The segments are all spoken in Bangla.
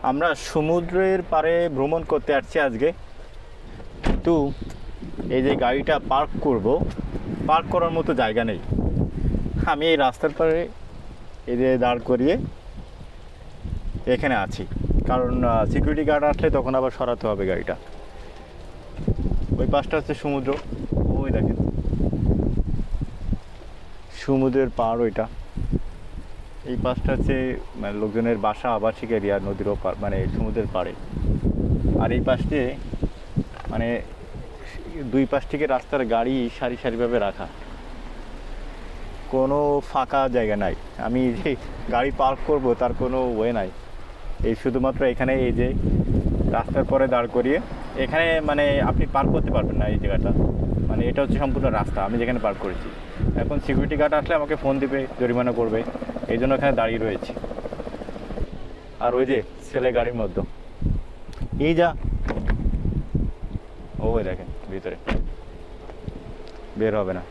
আমরা সমুদ্রের পাড়ে ভ্রমণ করতে আসছি আজকে, কিন্তু এই যে গাড়িটা পার্ক করার মতো জায়গা নেই। আমি এই রাস্তার পাড়ে এই যে দাঁড় করিয়ে এখানে আছি, কারণ সিকিউরিটি গার্ড আসলে তখন আবার সরাতে হবে গাড়িটা। ওই পাশটা হচ্ছে সমুদ্র, ওই দেখেন সমুদ্রের পাড় ওইটা। এই পাশটা হচ্ছে মানে লোকজনের বাসা, আবাসিক এরিয়া, নদীর ওপার মানে সমুদ্রের পাড়ে। আর এই পাশ দিয়ে মানে দুই পাশ থেকে রাস্তার গাড়ি সারি সারিভাবে রাখা, কোনো ফাঁকা জায়গা নাই। আমি যে গাড়ি পার্ক করব তার কোনো ওয়ে নাই। এই শুধুমাত্র এখানে এই যে রাস্তার পরে দাঁড় করিয়ে এখানে মানে আপনি পার্ক করতে পারবেন না এই জায়গাটা, মানে এটা হচ্ছে সম্পূর্ণ রাস্তা আমি যেখানে পার্ক করেছি। এখন সিকিউরিটি গার্ড আসলে আমাকে ফোন দিবে, জরিমানা করবে, এই জন্য এখানে দাঁড়িয়ে রয়েছি। আর ওই যে ছেলে গাড়ির মধ্যে এই যা ওই দেখেন ভিতরে বের হবে না,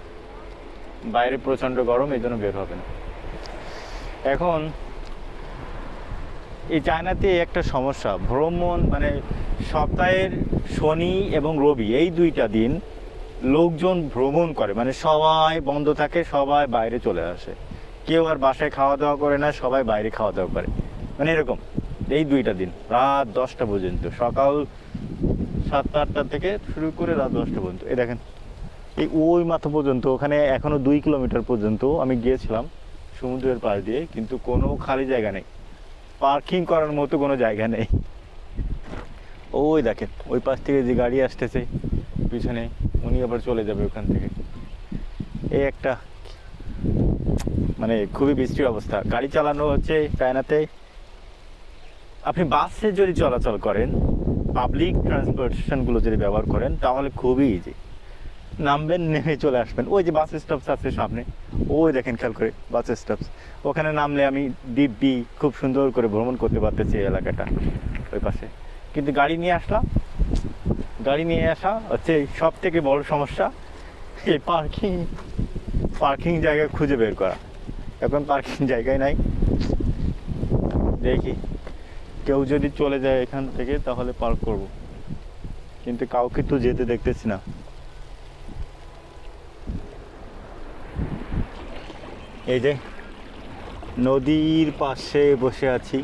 বাইরে প্রচণ্ড গরম, এই জন্য বের হবে না। এখন এই চায়নাতে একটা সমস্যা, ভ্রমণ মানে সপ্তাহের শনি এবং রবি এই দুইটা দিন লোকজন ভ্রমণ করে, মানে সবাই বন্ধ থাকে, সবাই বাইরে চলে আসে, কেউ আর বাসায় খাওয়া দাওয়া করে না, সবাই বাইরে খাওয়া দাওয়া করে, মানে এরকম। এই দুইটা দিন রাত 10টা পর্যন্ত, সকাল 7-8টা থেকে শুরু করে রাত 10টা পর্যন্ত। এই দেখেন এই ওই মাথা পর্যন্ত, ওখানে এখনও 2 কিলোমিটার পর্যন্ত আমি গিয়েছিলাম সমুদ্রের পাশ দিয়ে, কিন্তু কোনো খালি জায়গা নেই, পার্কিং করার মতো কোনো জায়গা নেই। ওই দেখেন ওই পাশ থেকে যে গাড়ি আসতেছে পিছনে, উনি আবার চলে যাবে ওখান থেকে। এই একটা মানে খুবই বৃষ্টির অবস্থা। গাড়ি চালানো হচ্ছে চায়নাতে, আপনি বাসে যদি চলাচল করেন, পাবলিক ট্রান্সপোর্টেশনগুলো যদি ব্যবহার করেন তাহলে খুবই ইজি, নামবেন, নেমে চলে আসবেন। ওই যে বাস স্টপস আছে সামনে, ওই দেখেন খেয়াল করে বাস স্টপস, ওখানে নামলে আমি দিব্যি খুব সুন্দর করে ভ্রমণ করতে পারতেছি এই এলাকাটা ওই পাশে। কিন্তু গাড়ি নিয়ে আসা হচ্ছে সব থেকে বড় সমস্যা, এই পার্কিং জায়গা খুঁজে বের করা। এখন পার্কিং জায়গায় নাই, দেখি কেউ যদি চলে যায় এখান থেকে তাহলে পার্ক করব, কিন্তু কাউকে তো যেতে দেখতেছি না। এই যে নদীর পাশে বসে আছি,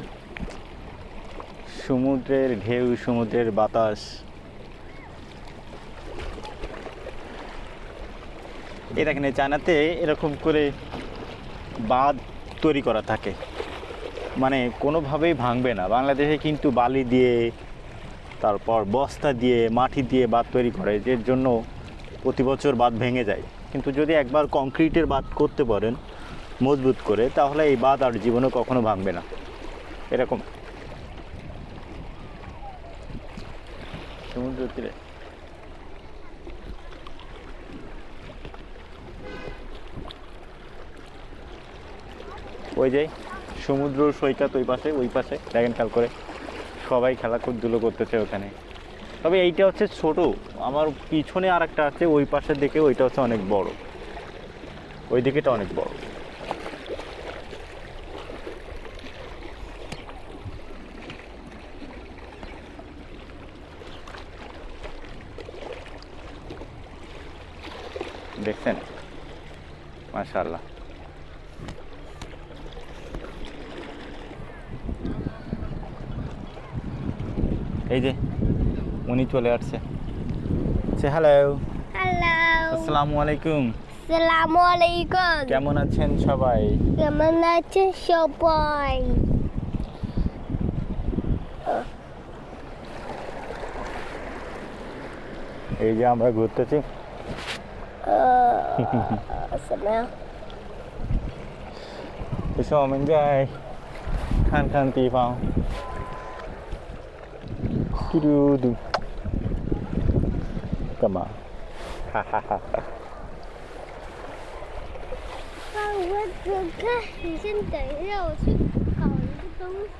সমুদ্রের ঢেউ, সমুদ্রের বাতাস। এই দেখেন চায়নাতে এরকম করে বাঁধ তৈরি করা থাকে, মানে কোনোভাবেই ভাঙবে না। বাংলাদেশে কিন্তু বালি দিয়ে, তারপর বস্তা দিয়ে, মাটি দিয়ে বাঁধ তৈরি করে, এর জন্য প্রতি বছর বাঁধ ভেঙে যায়। কিন্তু যদি একবার কংক্রিটের বাঁধ করতে পারেন মজবুত করে, তাহলে এই বাঁধ আর জীবনে কখনো ভাঙবে না। এরকম সমুদ্র তীরে ওই যে সমুদ্র সৈকত ওই পাশে দেখেন খেয়াল করে, সবাই খেলাধুলো করতেছে ওখানে। তবে এইটা হচ্ছে ছোট, আমার পিছনে আর একটা আছে ওই পাশের দিকে, ওইটা হচ্ছে অনেক বড়, ওই দিকেটা অনেক বড়। দেখছেন মাশাআল্লাহ। এই যে উনি চলে আসছে। হ্যালো হ্যালো, আসসালামু আলাইকুম। আসসালামু আলাইকুম। কেমন আছেন সবাই? কেমন আছেন সবাই? এই যে আমরা ঘুরতেছি। 什么呀？不是我们在看看地方。嘟嘟嘟，干嘛？哈哈哈哈！我看，你先等一下，我去搞一个东西。